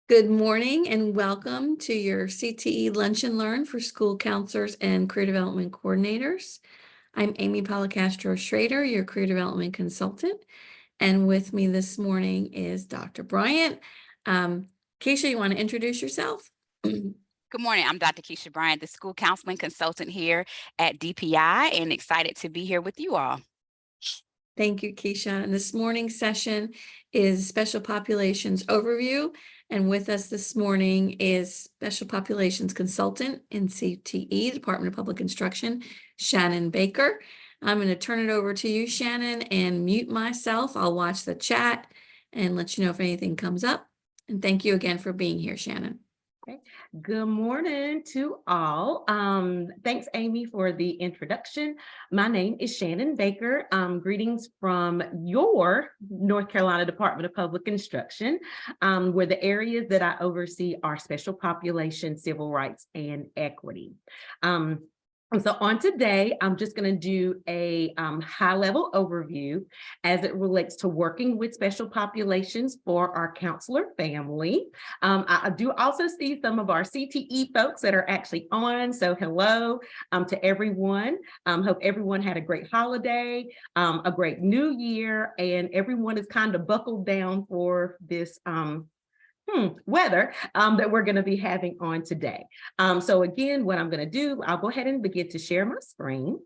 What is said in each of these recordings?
Good morning and welcome to your CTE Lunch and Learn for school counselors and career development coordinators. I'm Amy Policastro Schrader, your career development consultant. And with me this morning is Dr. Bryant. Keisha, you want to introduce yourself? Good morning. I'm Dr. Keisha Bryant, the school counseling consultant here at DPI, and excited to be here with you all. Thank you, Keisha. And this morning's session is Special Populations Overview. And with us this morning is Special Populations Consultant in CTE, Department of Public Instruction, Shannon Baker. I'm going to turn it over to you, Shannon, and mute myself. I'll watch the chat and let you know if anything comes up. And thank you again for being here, Shannon. Okay. Good morning to all. Thanks, Amy, for the introduction. My name is Shannon Baker. Greetings from your North Carolina Department of Public Instruction, where the areas that I oversee are special population, civil rights, and equity. And so on today, I'm just going to do a high-level overview as it relates to working with special populations for our counselor family. I do also see some of our CTE folks that are actually on, so hello to everyone. Hope everyone had a great holiday, a great new year, and everyone is kind of buckled down for this weather that we're going to be having on today. So again, what I'm going to do, I'll go ahead and begin to share my screen.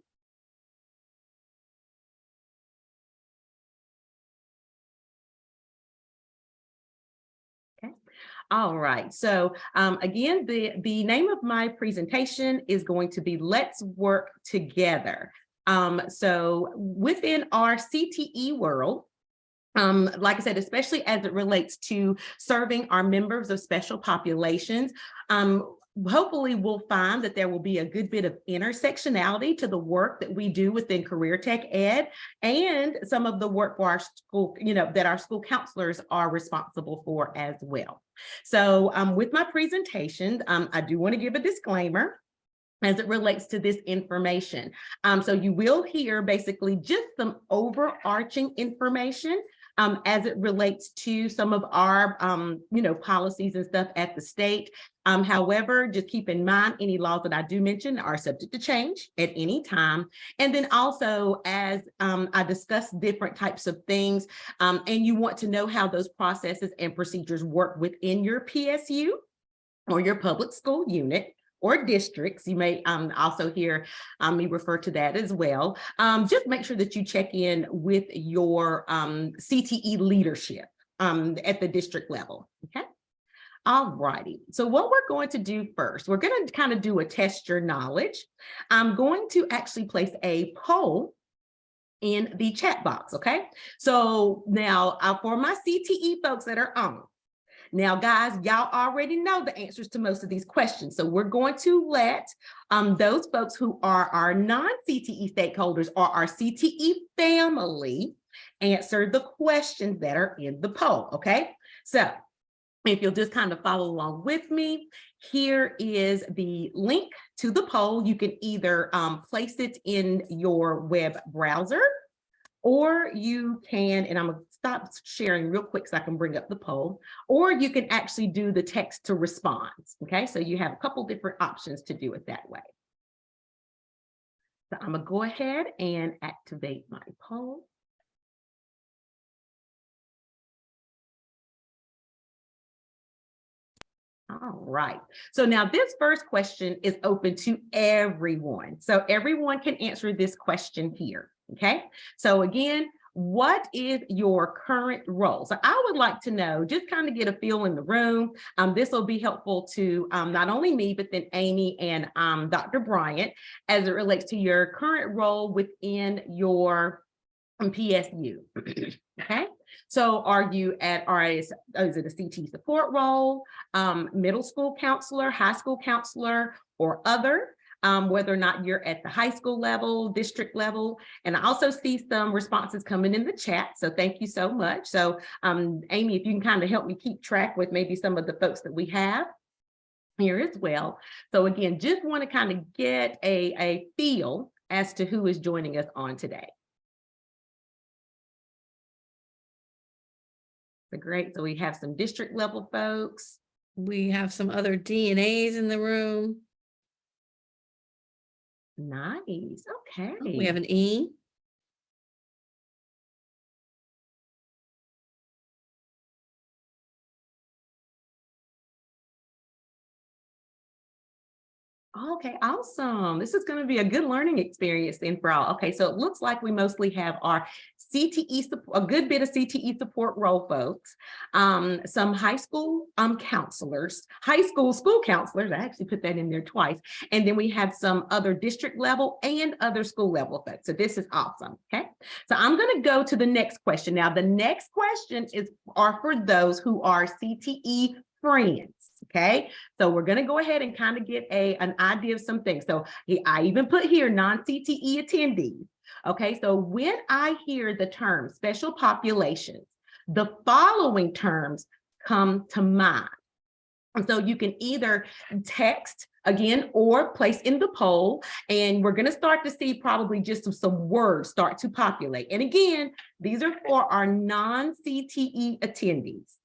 Okay. All right. So again, the name of my presentation is going to be Let's Work Together. So within our CTE world, like I said, especially as it relates to serving our members of special populations, hopefully we'll find that there will be a good bit of intersectionality to the work that we do within career tech ed and some of the work for our school, that our school counselors are responsible for as well. So with my presentation, I do want to give a disclaimer as it relates to this information. So you will hear basically just some overarching information as it relates to some of our, policies and stuff at the state. However, just keep in mind any laws that I do mention are subject to change at any time. And then also as I discuss different types of things and you want to know how those processes and procedures work within your PSU or your public school unit, or districts, you may also hear me refer to that as well. Just make sure that you check in with your CTE leadership at the district level, okay? All righty, so what we're going to do first, we're going to kind of do a test your knowledge. I'm going to actually place a poll in the chat box, okay? So now for my CTE folks that are on, now, guys, y'all already know the answers to most of these questions. So we're going to let those folks who are our non-CTE stakeholders or our CTE family answer the questions that are in the poll, okay? So if you'll just kind of follow along with me, here is the link to the poll. You can either place it in your web browser, or you can, and I'm going to stop sharing real quick so I can bring up the poll, or you can actually do the text to response, okay? So you have a couple different options to do it that way. So I'm going to go ahead and activate my poll. All right, so now this first question is open to everyone. So everyone can answer this question here. Okay, so again, what is your current role? So I would like to know, just kind of get a feel in the room. This will be helpful to not only me, but then Amy and Dr. Bryant as it relates to your current role within your PSU. Okay, so are you at, is it a CT support role, middle school counselor, high school counselor, or other? Whether or not you're at the high school level, district level. And I also see some responses coming in the chat. So thank you so much. So Amy, if you can kind of help me keep track with maybe some of the folks that we have here as well. So again, just want to kind of get a feel as to who is joining us on today. So great. So we have some district level folks. We have some other DNAs in the room. Nice. Okay. We have an E. Okay, awesome. This is going to be a good learning experience then for all. Okay, so it looks like we mostly have our CTE support, a good bit of CTE support role folks, some high school counselors, school counselors. I actually put that in there twice. And then we have some other district level and other school level folks. So this is awesome. Okay, so I'm going to go to the next question. Now, the next question are for those who are CTE friends. Okay, so we're going to go ahead and kind of get an idea of some things. So I even put here non-CTE attendees. Okay, so when I hear the term special populations, the following terms come to mind. And so you can either text again or place in the poll, and we're going to start to see probably just some words start to populate. And again, these are for our non-CTE attendees,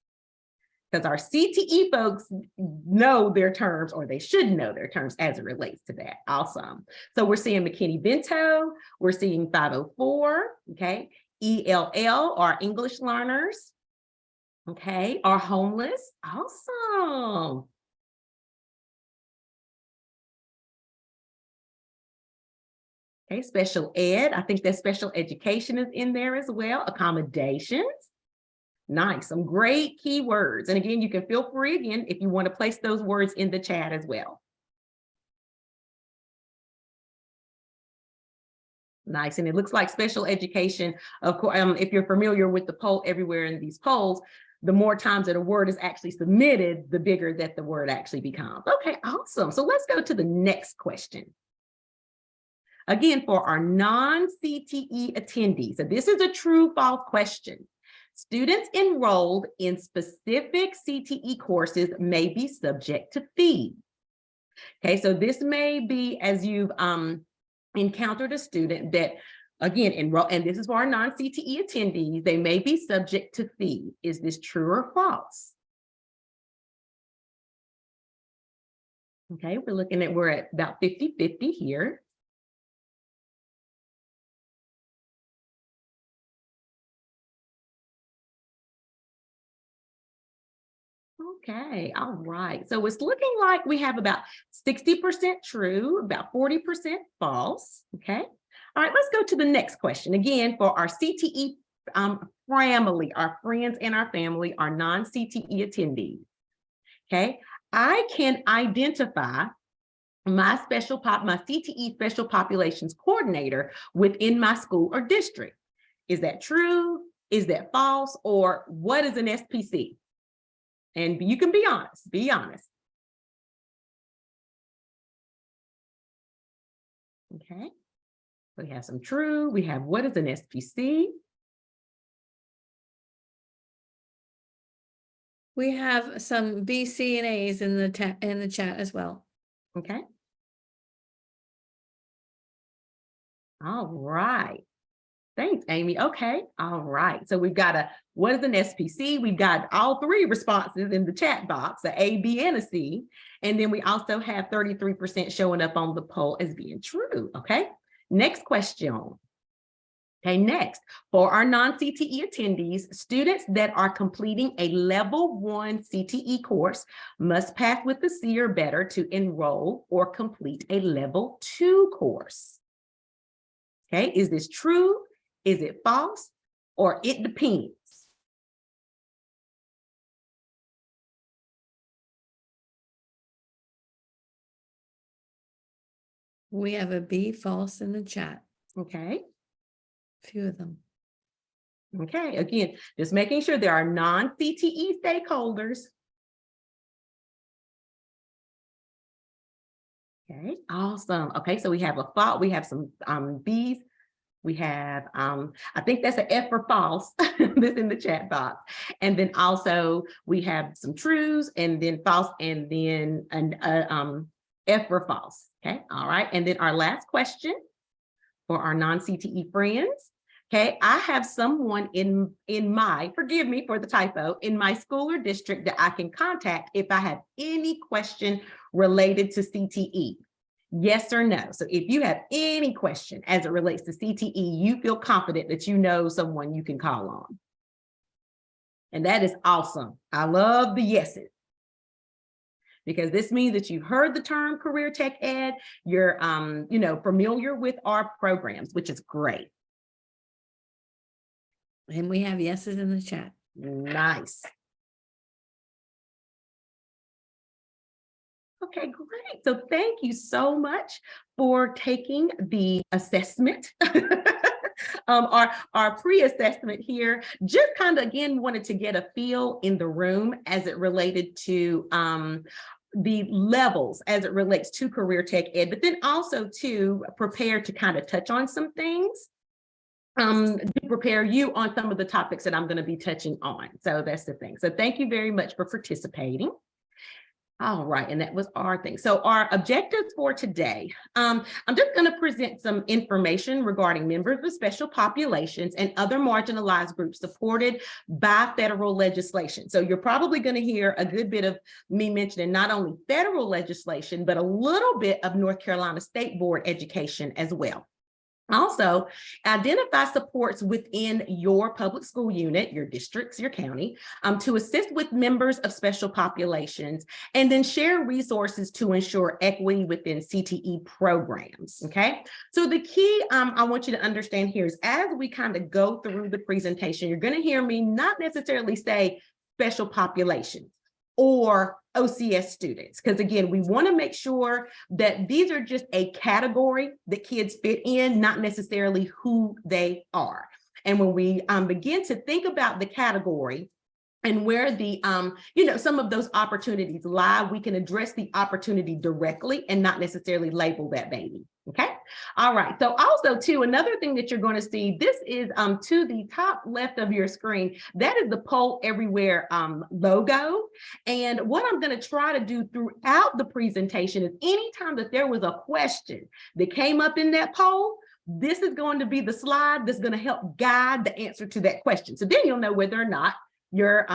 because our CTE folks know their terms, or they should know their terms as it relates to that. Awesome. So we're seeing McKinney-Vento, we're seeing 504, okay, ELL, our English learners, okay, our homeless. Awesome. Okay, special ed, I think that special education is in there as well. Accommodations. Nice, some great keywords. And again, you can feel free again if you want to place those words in the chat as well. Nice, and it looks like special education, of course, if you're familiar with the poll everywhere in these polls, the more times that a word is actually submitted, the bigger that the word actually becomes. Okay, awesome. So let's go to the next question. Again, for our non-CTE attendees, so this is a true/false question. Students enrolled in specific CTE courses may be subject to fees. Okay, so this may be as you've encountered a student that, again, enroll, and this is for our non-CTE attendees, they may be subject to fees. Is this true or false? Okay, we're at about 50-50 here. Okay, all right. So it's looking like we have about 60% true, about 40% false. Okay. All right, let's go to the next question. Again, for our CTE family, our friends and our family, our non-CTE attendees. Okay, I can identify my CTE special populations coordinator within my school or district. Is that true? Is that false? Or what is an SPC? And you can be honest, be honest. Okay, we have some true, we have what is an SPC? We have some B, C, and A's in the chat as well. Okay. All right. Thanks, Amy. Okay. All right. So we've got what is an SPC? We've got all three responses in the chat box, A, B, and a C. And then we also have 33% showing up on the poll as being true. Okay. Next question. Okay, next, for our non-CTE attendees, students that are completing a level 1 CTE course must pass with a C or better to enroll or complete a level 2 course. Okay, is this true? Is it false? Or it depends? We have a B, false in the chat. Okay. Few of them. Okay, again, just making sure there are non-CTE stakeholders. Okay, awesome. Okay, so we have a thought, we have some B's. We have, I think that's an F for false, this in the chat box. And then also we have some trues and then false and then an F for false. Okay, all right. And then our last question for our non-CTE friends. Okay, I have someone in my, forgive me for the typo, in my school or district that I can contact if I have any question related to CTE. Yes or no? So if you have any question as it relates to CTE, you feel confident that you know someone you can call on. And that is awesome. I love the yeses, because this means that you've heard the term career tech ed, you're familiar with our programs, which is great. And we have yeses in the chat. Nice. Okay, great. So thank you so much for taking the assessment. Our pre-assessment here, just kind of again wanted to get a feel in the room as it related to the levels as it relates to career tech ed, but then also to prepare to kind of touch on some things to prepare you on some of the topics that I'm going to be touching on. So that's the thing. So thank you very much for participating. All right, and that was our thing. So our objectives for today, I'm just going to present some information regarding members of special populations and other marginalized groups supported by federal legislation. So you're probably going to hear a good bit of me mentioning not only federal legislation, but a little bit of North Carolina State Board education as well. Also, identify supports within your public school unit, your districts, your county, to assist with members of special populations, and then share resources to ensure equity within CTE programs, okay? So the key I want you to understand here is as we kind of go through the presentation, you're gonna hear me not necessarily say special populations or OCS students, because again, we want to make sure that these are just a category that kids fit in, not necessarily who they are. And when we begin to think about the category and where the some of those opportunities lie, we can address the opportunity directly and not necessarily label that baby. Okay. All right. So also too, another thing that you're going to see, this is to the top left of your screen. That is the Poll Everywhere logo. And what I'm going to try to do throughout the presentation is anytime that there was a question that came up in that poll, this is going to be the slide that's going to help guide the answer to that question. So then you'll know whether or not your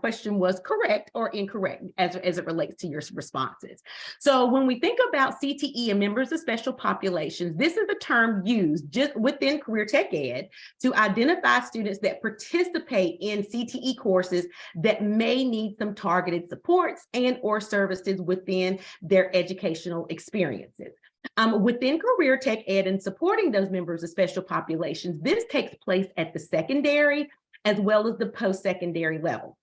question was correct or incorrect as it relates to your responses. So when we think about CTE and members of special populations, this is a term used just within career tech ed to identify students that participate in CTE courses that may need some targeted supports and or services within their educational experiences. Within career tech ed and supporting those members of special populations, this takes place at the secondary as well as the post-secondary level.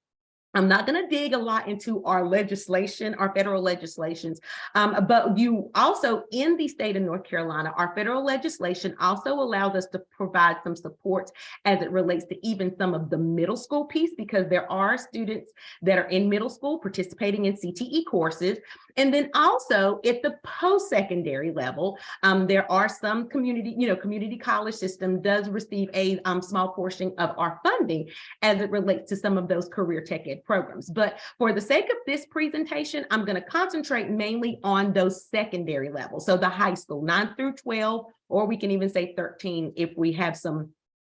I'm not going to dig a lot into our legislation, our federal legislations, but you also in the state of North Carolina, our federal legislation also allows us to provide some supports as it relates to even some of the middle school piece, because there are students that are in middle school participating in CTE courses. And then also at the post-secondary level, there are some community college system does receive a small portion of our funding as it relates to some of those career tech ed programs. But for the sake of this presentation, I'm going to concentrate mainly on those secondary levels. So the high school, 9 through 12, or we can even say 13 if we have some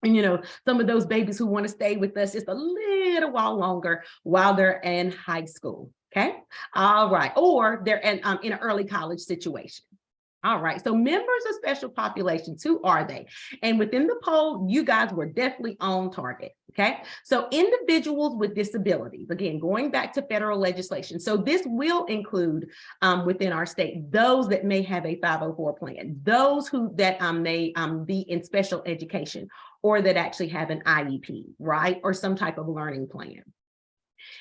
of those babies who want to stay with us just a little while longer while they're in high school. Okay. All right. Or they're in an early college situation. All right. So members of special populations, who are they? And within the poll, you guys were definitely on target. Okay. So individuals with disabilities, again, going back to federal legislation. So this will include within our state, those that may have a 504 plan, those that may be in special education or that actually have an IEP, right? Or some type of learning plan.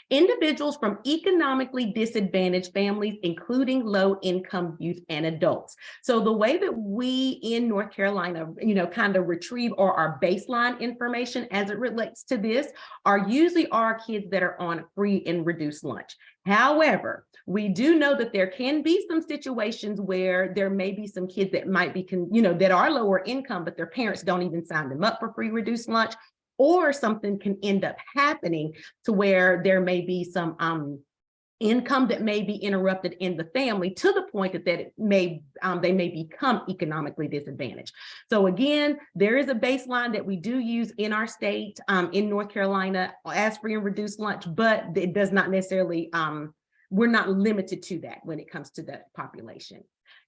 Individuals from economically disadvantaged families, including low-income youth and adults. So the way that we in North Carolina, kind of retrieve our baseline information as it relates to this are usually our kids that are on free and reduced lunch. However, we do know that there can be some situations where there may be some kids that might be, that are lower income, but their parents don't even sign them up for free reduced lunch. Or something can end up happening to where there may be some income that may be interrupted in the family to the point that it may they may become economically disadvantaged. So again, there is a baseline that we do use in our state, in North Carolina, as free and reduced lunch, but it does not necessarily, we're not limited to that when it comes to the population.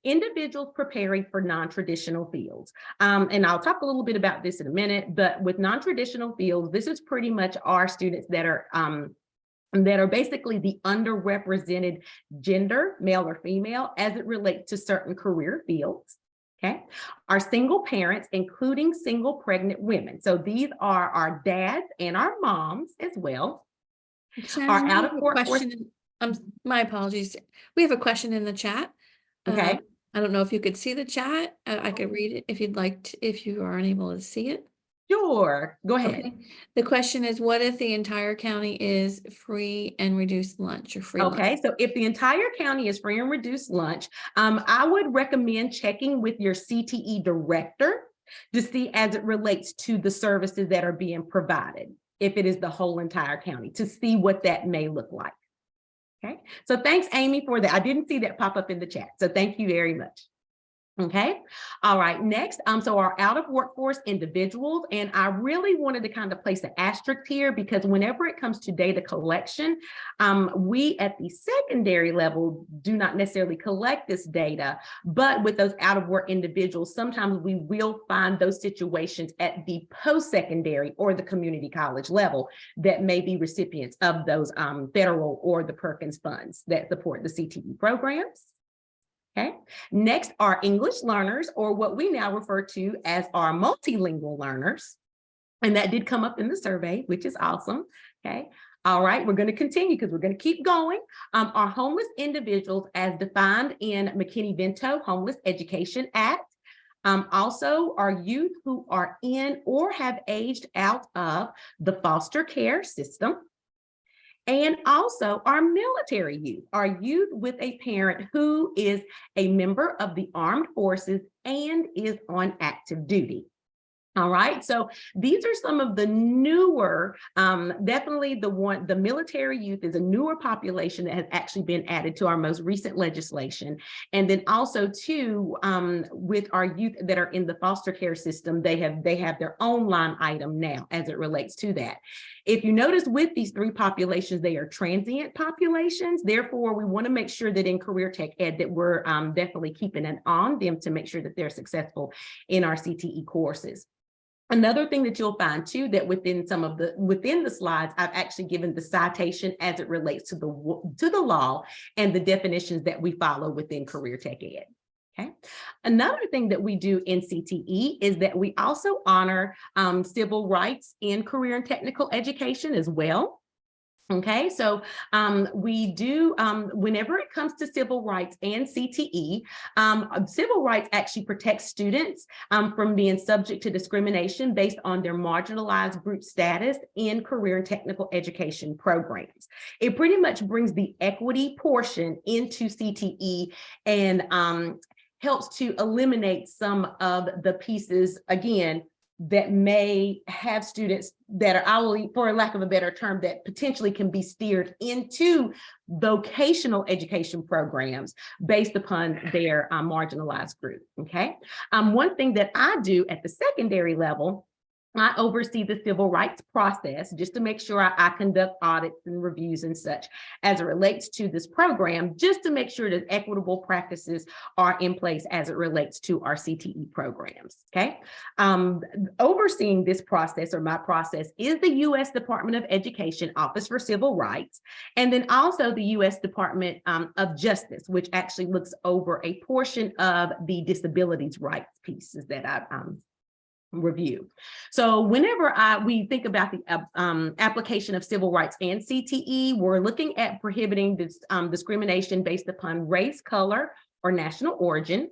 Individuals preparing for non-traditional fields. And I'll talk a little bit about this in a minute, but with non-traditional fields, this is pretty much our students that are basically the underrepresented gender, male or female, as it relates to certain career fields. Okay, our single parents, including single pregnant women. So these are our dads and our moms as well. Shannon, Our we out have of a workforce. question my apologies. We have a question in the chat. Okay. I don't know if you could see the chat. I could read it if you'd like to, if you are unable to see it. Sure, go ahead. Okay. The question is, what if the entire county is free and reduced lunch or free lunch? Okay, so if the entire county is free and reduced lunch, I would recommend checking with your CTE director to see as it relates to the services that are being provided, if it is the whole entire county, to see what that may look like. Okay, so thanks, Amy, for that. I didn't see that pop up in the chat, so thank you very much. Okay, all right, next, so our out of workforce individuals, and I really wanted to kind of place an asterisk here because whenever it comes to data collection, we at the secondary level do not necessarily collect this data, but with those out of work individuals, sometimes we will find those situations at the post-secondary or the community college level that may be recipients of those federal or the Perkins funds that support the CTE programs. Okay, next are English learners, or what we now refer to as our multilingual learners. And that did come up in the survey, which is awesome. Okay, all right, we're going to continue because we're going to keep going. Our homeless individuals as defined in McKinney-Vento Homeless Education Act. Also, our youth who are in or have aged out of the foster care system. And also our military youth, our youth with a parent who is a member of the armed forces and is on active duty. All right, so these are some of the newer, definitely the military youth is a newer population that has actually been added to our most recent legislation. And then also too, with our youth that are in the foster care system, they have their own line item now as it relates to that. If you notice with these three populations, they are transient populations. Therefore, we want to make sure that in career tech ed that we're definitely keeping an eye on them to make sure that they're successful in our CTE courses. Another thing that you'll find too, that within the slides, I've actually given the citation as it relates to the law and the definitions that we follow within career tech ed. Okay. Another thing that we do in CTE is that we also honor civil rights in career and technical education as well. Okay, so we do, whenever it comes to civil rights and CTE, civil rights actually protects students from being subject to discrimination based on their marginalized group status in career and technical education programs. It pretty much brings the equity portion into CTE and helps to eliminate some of the pieces, again, that may have students that are, for lack of a better term, that potentially can be steered into vocational education programs based upon their marginalized group, okay? One thing that I do at the secondary level, I oversee the civil rights process just to make sure I conduct audits and reviews and such as it relates to this program, just to make sure that equitable practices are in place as it relates to our CTE programs, okay? Overseeing this process, or my process, is the U.S. Department of Education Office for Civil Rights, and then also the U.S. Department of Justice, which actually looks over a portion of the disabilities rights pieces that I review. So whenever we think about the application of civil rights and CTE, we're looking at prohibiting this discrimination based upon race, color, or national origin,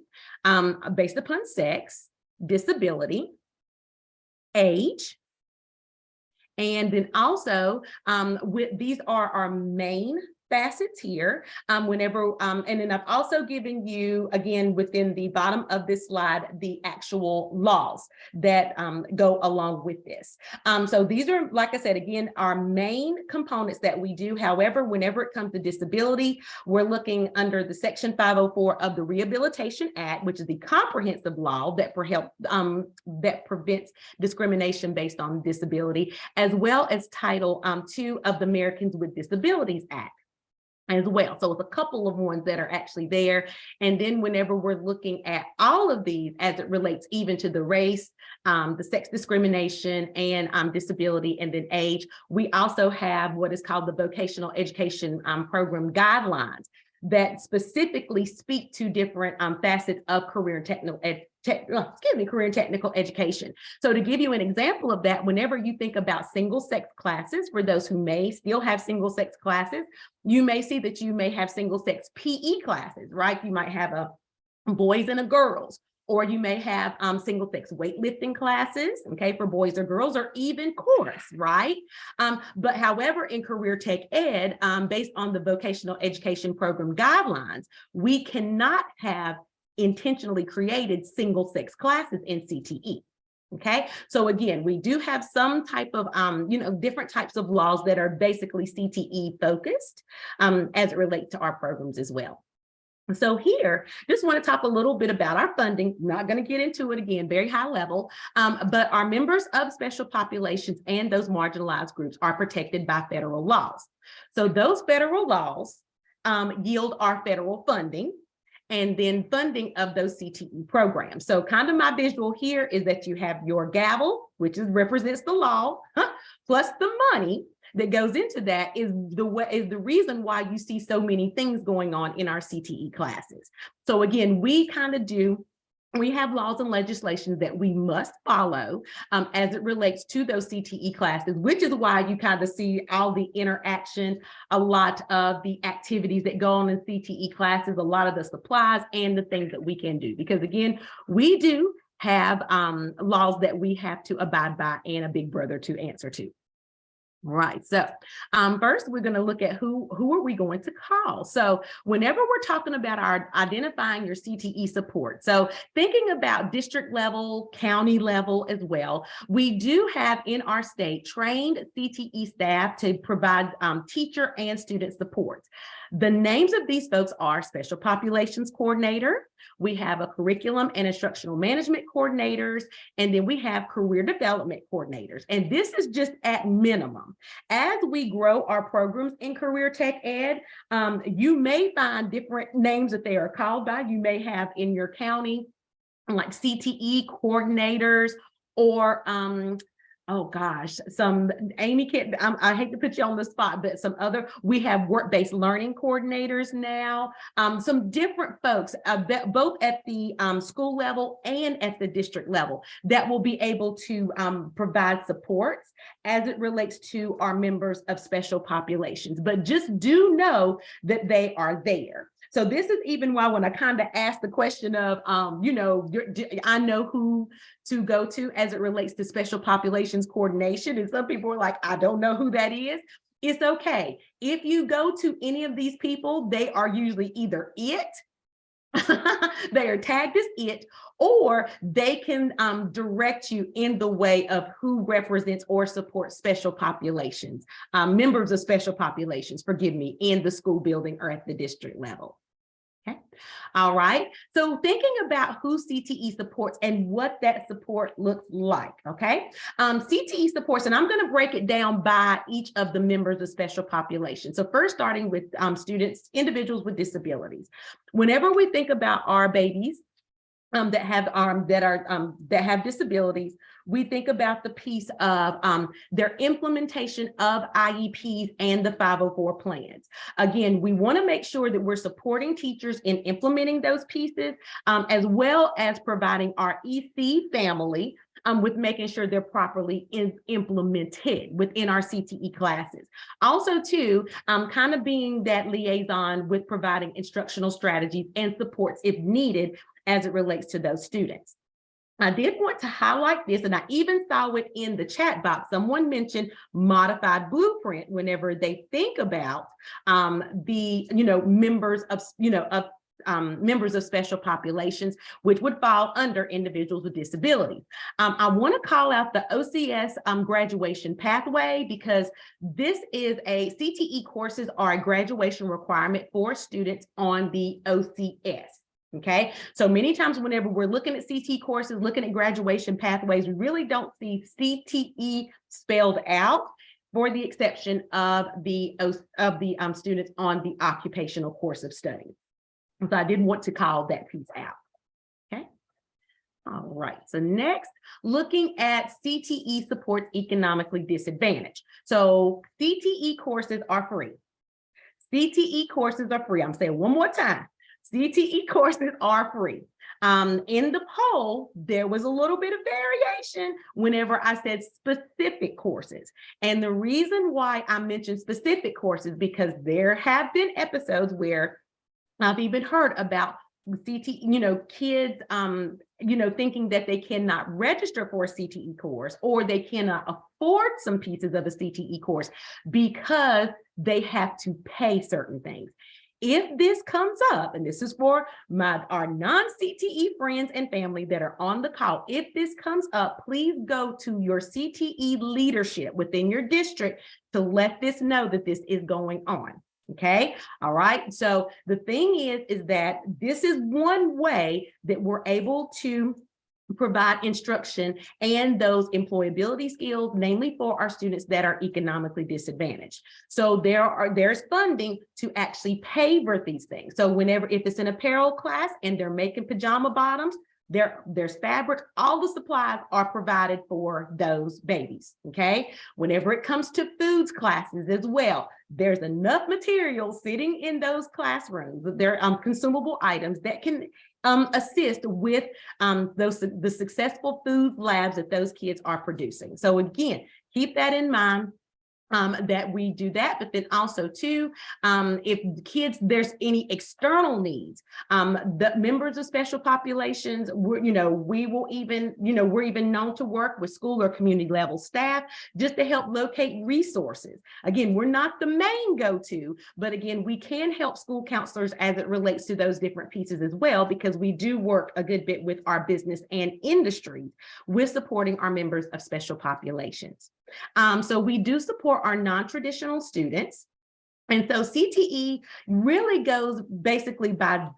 based upon sex, disability, age, and then also these are our main facets here whenever, and then I've also given you, again, within the bottom of this slide, the actual laws that go along with this. So these are, like I said, again, our main components that we do. However, whenever it comes to disability, we're looking under the Section 504 of the Rehabilitation Act, which is the comprehensive law that that prevents discrimination based on disability, as well as Title II of the Americans with Disabilities Act as well. So it's a couple of ones that are actually there. And then whenever we're looking at all of these as it relates even to the race, the sex discrimination and disability and then age, we also have what is called the vocational education program guidelines that specifically speak to different facets of career and technical education. So to give you an example of that, whenever you think about single sex classes, for those who may still have single sex classes, you may see that you may have single sex PE classes, right? You might have a boys and a girls, or you may have single sex weightlifting classes, okay, for boys or girls, or even chorus, right? But however, in career tech ed, based on the vocational education program guidelines, we cannot have intentionally created single sex classes in CTE. Okay, so again, we do have some type of, different types of laws that are basically CTE focused as it relates to our programs as well. So here, just want to talk a little bit about our funding. Not going to get into it again, very high level, but our members of special populations and those marginalized groups are protected by federal laws. So those federal laws yield our federal funding and then funding of those CTE programs. So kind of my visual here is that you have your gavel, which represents the law, plus the money that goes into that is the reason why you see so many things going on in our CTE classes. So again, we have laws and legislation that we must follow as it relates to those CTE classes, which is why you kind of see all the interaction, a lot of the activities that go on in CTE classes, a lot of the supplies and the things that we can do. Because again, we do have laws that we have to abide by and a big brother to answer to. Right. So first, we're going to look at who are we going to call. So whenever we're talking about our identifying your CTE support, so thinking about district level, county level as well, we do have in our state trained CTE staff to provide teacher and student support. The names of these folks are Special Populations Coordinator, we have a Curriculum and Instructional Management Coordinators, and then we have Career Development Coordinators. And this is just at minimum. As we grow our programs in Career Tech Ed, you may find different names that they are called by. You may have in your county like CTE coordinators or oh gosh, some Amy can't, I hate to put you on the spot, but some other, we have work-based learning coordinators now, some different folks both at the school level and at the district level that will be able to provide supports as it relates to our members of special populations. But just do know that they are there. So this is even why when I kind of asked the question of, I know who to go to as it relates to special populations coordination. And some people are like, I don't know who that is. It's okay. If you go to any of these people, they are usually either it, they are tagged as it, or they can direct you in the way of who represents or supports special populations, members of special populations, forgive me, in the school building or at the district level. Okay. All right. So thinking about who CTE supports and what that support looks like. Okay. CTE supports, and I'm going to break it down by each of the members of special populations. So first, starting with students, individuals with disabilities. Whenever we think about our babies that have disabilities, we think about the piece of their implementation of IEPs and the 504 plans. Again, we want to make sure that we're supporting teachers in implementing those pieces, as well as providing our EC family with making sure they're properly implemented within our CTE classes. Also, too, kind of being that liaison with providing instructional strategies and supports if needed as it relates to those students. I did want to highlight this, and I even saw it in the chat box. Someone mentioned modified blueprint whenever they think about the members of members of special populations, which would fall under individuals with disabilities. I want to call out the OCS graduation pathway, because this is CTE courses are a graduation requirement for students on the OCS. Okay, so many times whenever we're looking at CTE courses, looking at graduation pathways, we really don't see CTE spelled out, for the exception of the students on the occupational course of study. So I did want to call that piece out. Okay. All right. So next, looking at CTE supports economically disadvantaged. So CTE courses are free. CTE courses are free. I'm saying one more time. CTE courses are free. In the poll, there was a little bit of variation whenever I said specific courses. And the reason why I mentioned specific courses, because there have been episodes where I've even heard about CTE, kids, thinking that they cannot register for a CTE course, or they cannot afford some pieces of a CTE course because they have to pay certain things. If this comes up, and this is for our non-CTE friends and family that are on the call, if this comes up, please go to your CTE leadership within your district to let this know that this is going on. Okay. All right. So the thing is that this is one way that we're able to provide instruction and those employability skills, namely for our students that are economically disadvantaged. So there's funding to actually pay for these things. So if it's an apparel class and they're making pajama bottoms, there's fabric, all the supplies are provided for those babies. Okay. Whenever it comes to foods classes as well, there's enough material sitting in those classrooms. There are consumable items that can assist with the successful food labs that those kids are producing. So again, keep that in mind. That we do that, but then also too, if kids, there's any external needs, the members of special populations, we're even known to work with school or community level staff just to help locate resources. Again, we're not the main go-to, but again, we can help school counselors as it relates to those different pieces as well, because we do work a good bit with our business and industries with supporting our members of special populations. So we do support our non-traditional students. And so CTE really goes basically by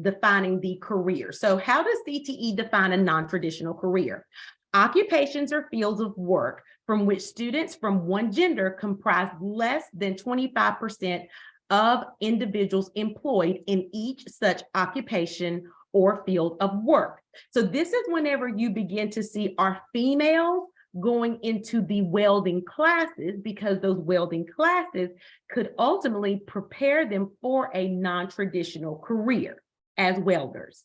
defining the career. So how does CTE define a non-traditional career? Occupations or fields of work from which students from one gender comprise less than 25% of individuals employed in each such occupation or field of work. So this is whenever you begin to see our females going into the welding classes, because those welding classes could ultimately prepare them for a non-traditional career as welders.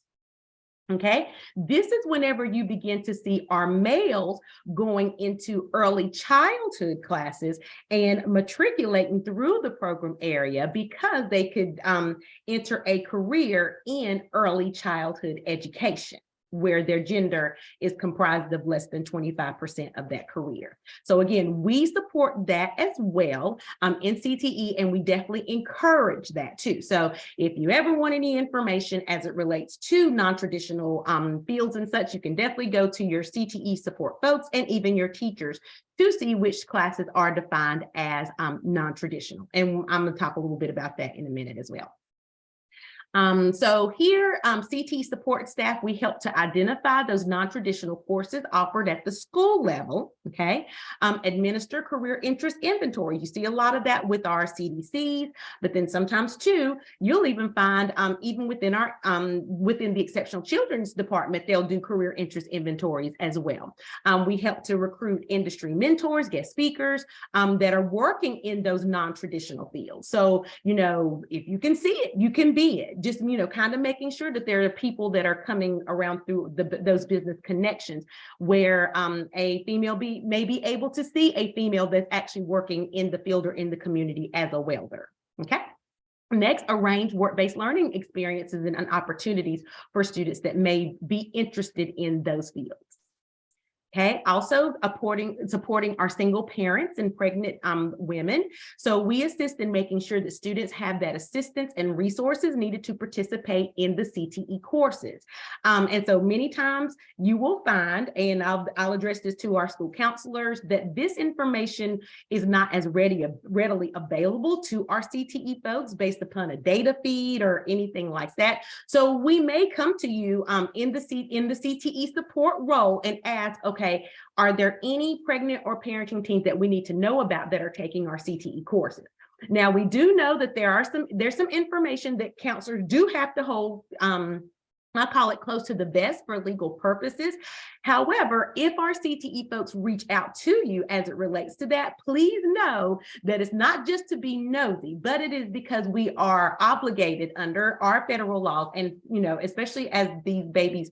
Okay, this is whenever you begin to see our males going into early childhood classes and matriculating through the program area, because they could enter a career in early childhood education, where their gender is comprised of less than 25% of that career. So again, we support that as well in CTE, and we definitely encourage that too. So if you ever want any information as it relates to non-traditional fields and such, you can definitely go to your CTE support folks and even your teachers to see which classes are defined as non-traditional. And I'm going to talk a little bit about that in a minute as well. So here, CTE support staff, we help to identify those non-traditional courses offered at the school level, okay? Administer career interest inventory. You see a lot of that with our CDCs, but then sometimes too, you'll even find, even within our, within the exceptional children's department, they'll do career interest inventories as well. We help to recruit industry mentors, guest speakers, that are working in those non-traditional fields. So, if you can see it, you can be it. Just, kind of making sure that there are people that are coming around through those business connections where a female may be able to see a female that's actually working in the field or in the community as a welder. Okay. Next, arrange work-based learning experiences and opportunities for students that may be interested in those fields. Okay, also supporting our single parents and pregnant women. So we assist in making sure that students have that assistance and resources needed to participate in the CTE courses. And so many times you will find, and I'll address this to our school counselors, that this information is not as readily available to our CTE folks based upon a data feed or anything like that. So we may come to you in the CTE support role and ask, okay, are there any pregnant or parenting teams that we need to know about that are taking our CTE courses? Now, we do know that there's some information that counselors do have to hold, I call it close to the vest for legal purposes. However, if our CTE folks reach out to you as it relates to that, please know that it's not just to be nosy, but it is because we are obligated under our federal laws, and especially as these babies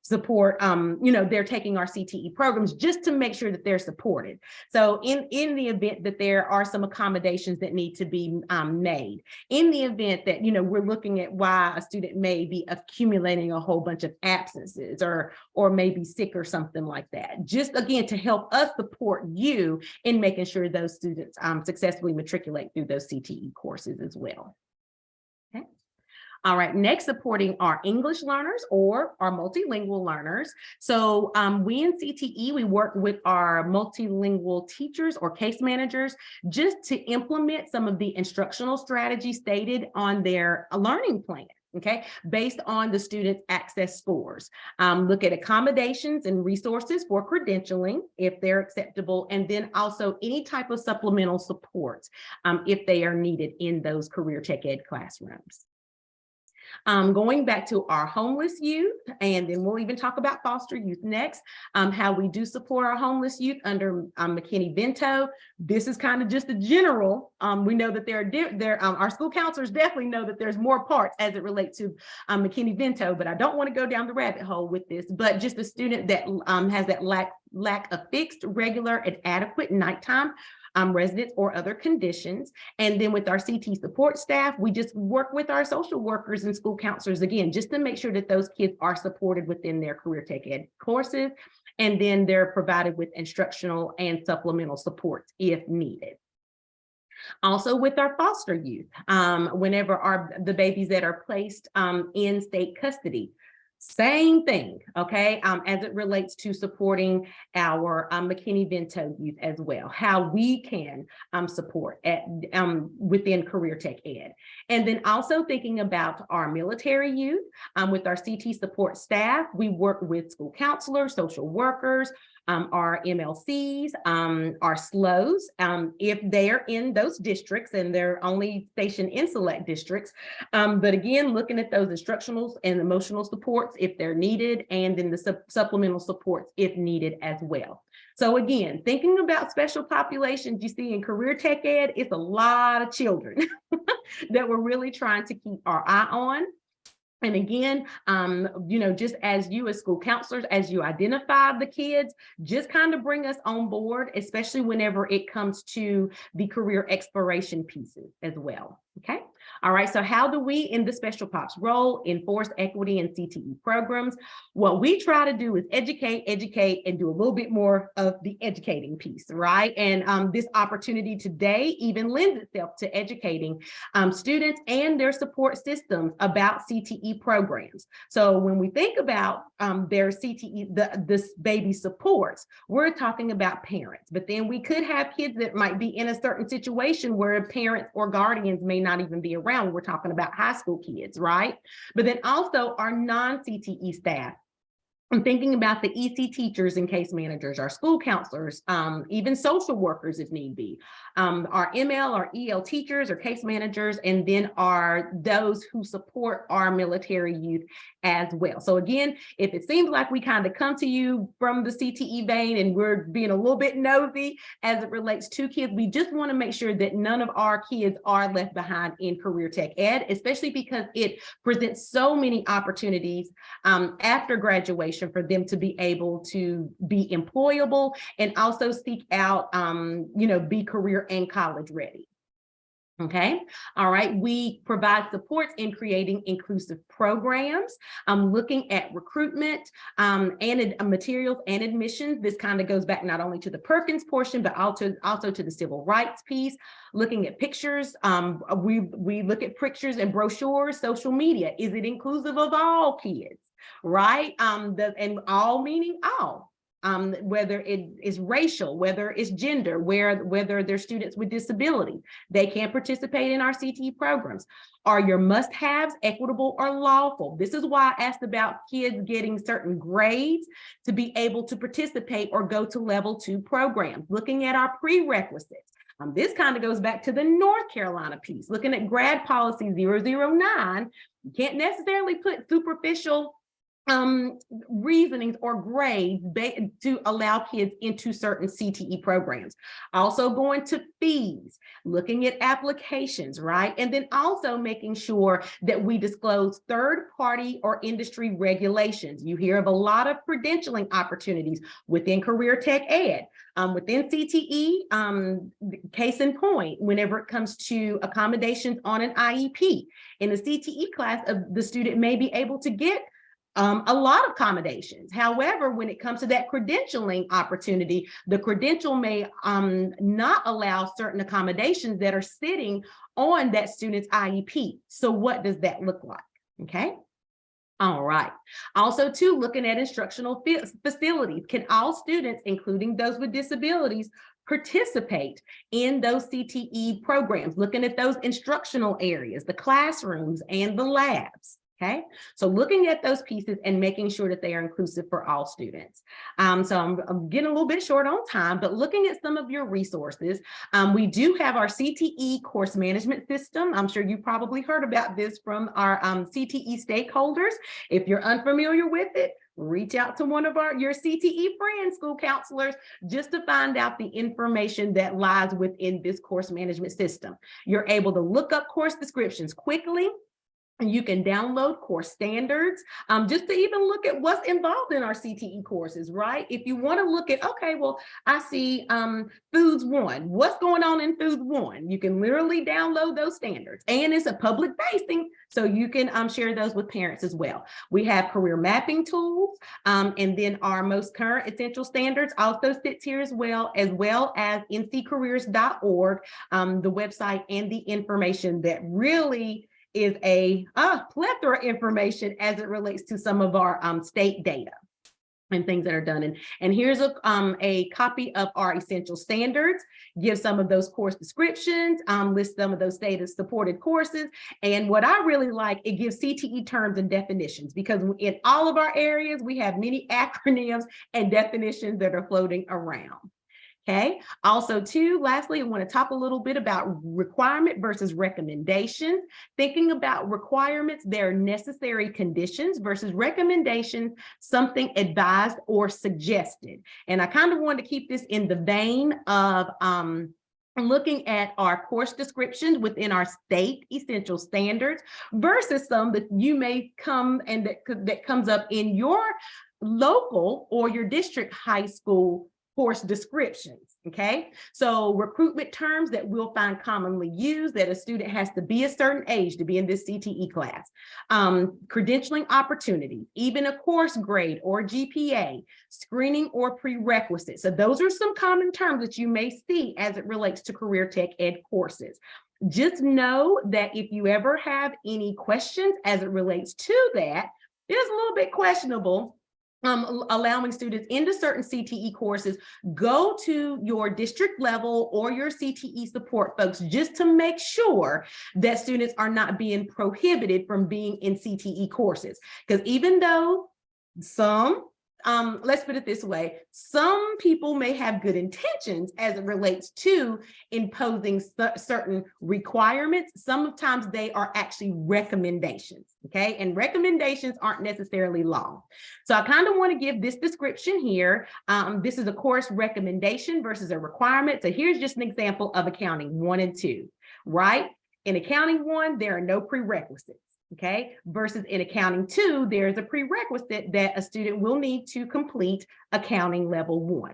support, they're taking our CTE programs just to make sure that they're supported. So in the event that there are some accommodations that need to be made, in the event that, we're looking at why a student may be accumulating a whole bunch of absences or maybe sick or something like that, just again, to help us support you in making sure those students successfully matriculate through those CTE courses as well. Okay. All right, next, supporting our English learners or our multilingual learners. So we in CTE, we work with our multilingual teachers or case managers just to implement some of the instructional strategies stated on their learning plan. Okay, based on the student's access scores. Look at accommodations and resources for credentialing if they're acceptable, and then also any type of supplemental supports if they are needed in those career tech ed classrooms. Going back to our homeless youth, and then we'll even talk about foster youth next, how we do support our homeless youth under McKinney-Vento. This is kind of just a general. We know that our school counselors definitely know that there's more parts as it relates to McKinney-Vento, but I don't want to go down the rabbit hole with this, but just a student that has that lack of fixed, regular, and adequate nighttime residents or other conditions. And then with our CT support staff, we just work with our social workers and school counselors, again, just to make sure that those kids are supported within their career tech ed courses. And then they're provided with instructional and supplemental supports if needed. Also with our foster youth, whenever the babies that are placed in state custody, same thing, okay, as it relates to supporting our McKinney-Vento youth as well, how we can support within career tech ed. And then also thinking about our military youth, with our CT support staff, we work with school counselors, social workers, our MLCs, our SLOs, if they're in those districts and they're only stationed in select districts. But again, looking at those instructional and emotional supports if they're needed, and then the supplemental supports if needed as well. So again, thinking about special populations you see in career tech ed, it's a lot of children that we're really trying to keep our eye on. And again, just as you as school counselors, as you identify the kids, just kind of bring us on board, especially whenever it comes to the career exploration pieces as well. Okay. All right. So how do we in the special pops role enforce equity in CTE programs? What we try to do is educate, and do a little bit more of the educating piece, right? And this opportunity today even lends itself to educating students and their support systems about CTE programs. So when we think about their CTE, this baby supports, we're talking about parents, but then we could have kids that might be in a certain situation where parents or guardians may not even be around. We're talking about high school kids, right? But then also our non-CTE staff. I'm thinking about the EC teachers and case managers, our school counselors, even social workers if need be, our ML or EL teachers or case managers, and then are those who support our military youth as well. So again, if it seems like we kind of come to you from the CTE vein and we're being a little bit nosy as it relates to kids, we just want to make sure that none of our kids are left behind in career tech ed, especially because it presents so many opportunities after graduation for them to be able to be employable and also seek out, be career and college ready. Okay, all right. We provide supports in creating inclusive programs. Looking at recruitment and materials and admissions. This kind of goes back not only to the Perkins portion, but also to the civil rights piece. Looking at pictures, we look at pictures and brochures, social media. Is it inclusive of all kids, right? And all meaning all. Whether it is racial, whether it's gender, whether they're students with disability, they can participate in our CTE programs. Are your must-haves equitable or lawful? This is why I asked about kids getting certain grades to be able to participate or go to level 2 programs. Looking at our prerequisites. This kind of goes back to the North Carolina piece. Looking at grad policy 009, you can't necessarily put superficial reasonings or grades to allow kids into certain CTE programs. Also going to fees, looking at applications, right? And then also making sure that we disclose third-party or industry regulations. You hear of a lot of credentialing opportunities within career tech ed. Within CTE, case in point, whenever it comes to accommodations on an IEP, in the CTE class, the student may be able to get a lot of accommodations. However, when it comes to that credentialing opportunity, the credential may not allow certain accommodations that are sitting on that student's IEP. So what does that look like? Okay. All right. Also, too, looking at instructional facilities. Can all students, including those with disabilities, participate in those CTE programs? Looking at those instructional areas, the classrooms and the labs. Okay, so looking at those pieces and making sure that they are inclusive for all students. So I'm getting a little bit short on time, but looking at some of your resources, we do have our CTE course management system. I'm sure you probably heard about this from our CTE stakeholders. If you're unfamiliar with it, reach out to one of your CTE friends, school counselors, just to find out the information that lies within this course management system. You're able to look up course descriptions quickly. You can download course standards just to even look at what's involved in our CTE courses, right? If you want to look at, okay, well, I see Foods 1. What's going on in Foods 1? You can literally download those standards. And it's a public facing, so you can share those with parents as well. We have career mapping tools, and then our most current essential standards also sits here as well as nccareers.org, the website and the information that really is a plethora of information as it relates to some of our state data and things that are done. And here's a copy of our essential standards, give some of those course descriptions, list some of those state supported courses. And what I really like, it gives CTE terms and definitions, because in all of our areas, we have many acronyms and definitions that are floating around. Okay. Also, too, lastly, I want to talk a little bit about requirement versus recommendations. Thinking about requirements, they're necessary conditions, versus recommendations, something advised or suggested. And I kind of wanted to keep this in the vein of looking at our course descriptions within our state essential standards versus some that you may come and that comes up in your local or your district high school course descriptions. Okay, so recruitment terms that we'll find commonly used, that a student has to be a certain age to be in this CTE class, credentialing opportunity, even a course grade or GPA, screening or prerequisites. So those are some common terms that you may see as it relates to career tech ed courses. Just know that if you ever have any questions as it relates to that, it is a little bit questionable allowing students into certain CTE courses. Go to your district level or your CTE support folks just to make sure that students are not being prohibited from being in CTE courses. Because even though some, let's put it this way, some people may have good intentions as it relates to imposing certain requirements. Sometimes they are actually recommendations, okay? And recommendations aren't necessarily law. So I kind of want to give this description here. This is a course recommendation versus a requirement. So here's just an example of accounting 1 and 2, right? In accounting 1, there are no prerequisites. Okay, versus in accounting 2, there's a prerequisite that a student will need to complete accounting level 1.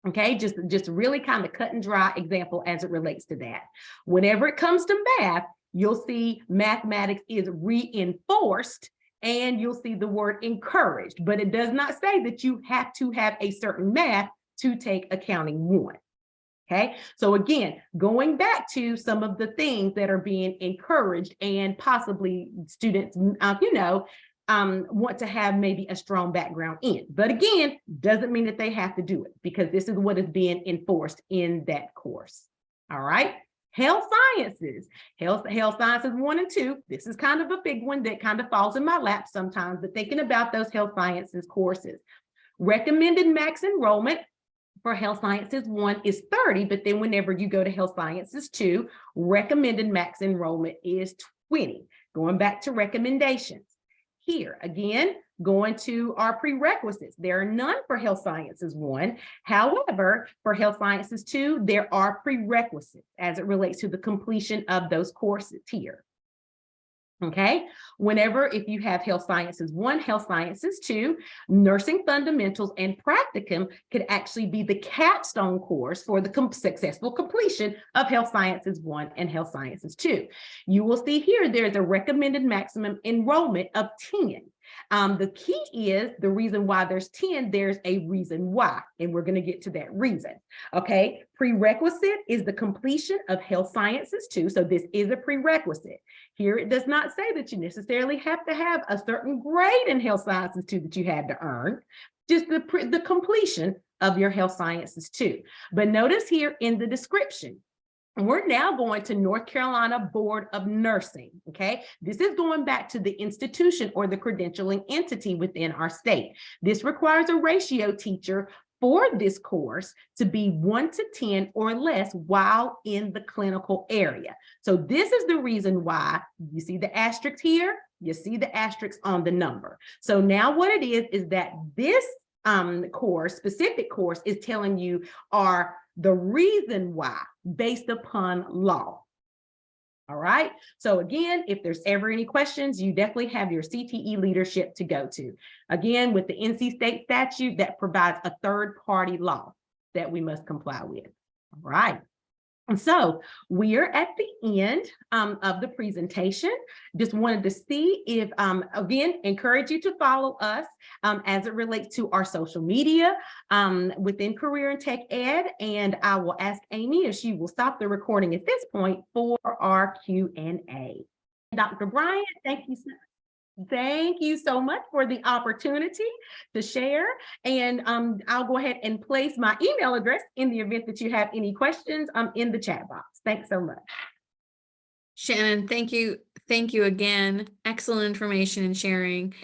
Okay, just really kind of cut and dry example as it relates to that. Whenever it comes to math, you'll see mathematics is reinforced and you'll see the word encouraged, but it does not say that you have to have a certain math to take accounting 1. Okay, so again, going back to some of the things that are being encouraged and possibly students, want to have maybe a strong background in. But again, doesn't mean that they have to do it because this is what is being enforced in that course. All right. Health sciences, health sciences 1 and 2. This is kind of a big one that kind of falls in my lap sometimes, but thinking about those health sciences courses. Recommended max enrollment for health sciences 1 is 30, but then whenever you go to health sciences 2, recommended max enrollment is 20. Going back to recommendations. Here, again, going to our prerequisites. There are none for health sciences 1. However, for health sciences 2, there are prerequisites as it relates to the completion of those courses here. Okay, if you have health sciences 1, health sciences 2, nursing fundamentals and practicum could actually be the capstone course for the successful completion of health sciences 1 and health sciences 2. You will see here there's a recommended maximum enrollment of 10. The key is the reason why there's 10, there's a reason why, and we're going to get to that reason. Okay, prerequisite is the completion of health sciences 2. So this is a prerequisite. Here it does not say that you necessarily have to have a certain grade in health sciences 2 that you had to earn, just the completion of your health sciences 2. But notice here in the description, we're now going to North Carolina Board of Nursing, okay? This is going back to the institution or the credentialing entity within our state. This requires a ratio teacher for this course to be 1 to 10 or less while in the clinical area. So this is the reason why you see the asterisk here, you see the asterisk on the number. So now what it is that this specific course is telling you are the reason why based upon law. All right. So again, if there's ever any questions, you definitely have your CTE leadership to go to. Again, with the NC state statute that provides a third-party law that we must comply with. All right. And so we are at the end of the presentation. Just wanted to see if, again, encourage you to follow us as it relates to our social media within Career and Tech Ed. And I will ask Amy if she will stop the recording at this point for our Q&A. Dr. Bryant, thank you so much. Thank you so much for the opportunity to share. And I'll go ahead and place my email address in the event that you have any questions in the chat box. Thanks so much. Shannon, thank you. Thank you again. Excellent information and sharing.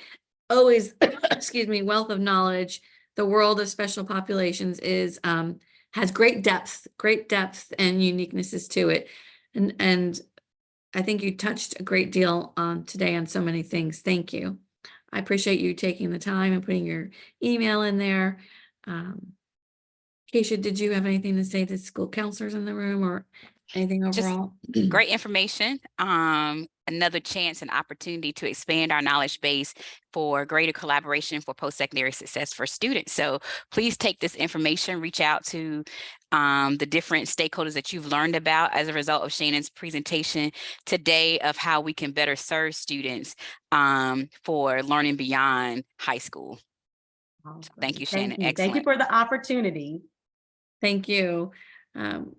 Always, excuse me, wealth of knowledge. The world of special populations is has great depth and uniquenesses to it. And I think you touched a great deal today on so many things. Thank you. I appreciate you taking the time and putting your email in there. Keisha, did you have anything to say to school counselors in the room or anything overall? Great information. Another chance and opportunity to expand our knowledge base for greater collaboration for post-secondary success for students. So please take this information, reach out to the different stakeholders that you've learned about as a result of Shannon's presentation today of how we can better serve students for learning beyond high school. Awesome. So thank you, Shannon. Thank you. Excellent. Thank you for the opportunity. Thank you.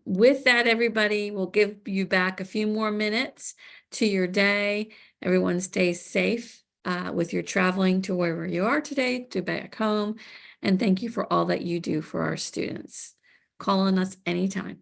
With that, everybody, we'll give you back a few more minutes to your day. Everyone stay safe with your traveling to wherever you are today, to back home. And thank you for all that you do for our students. Call on us anytime.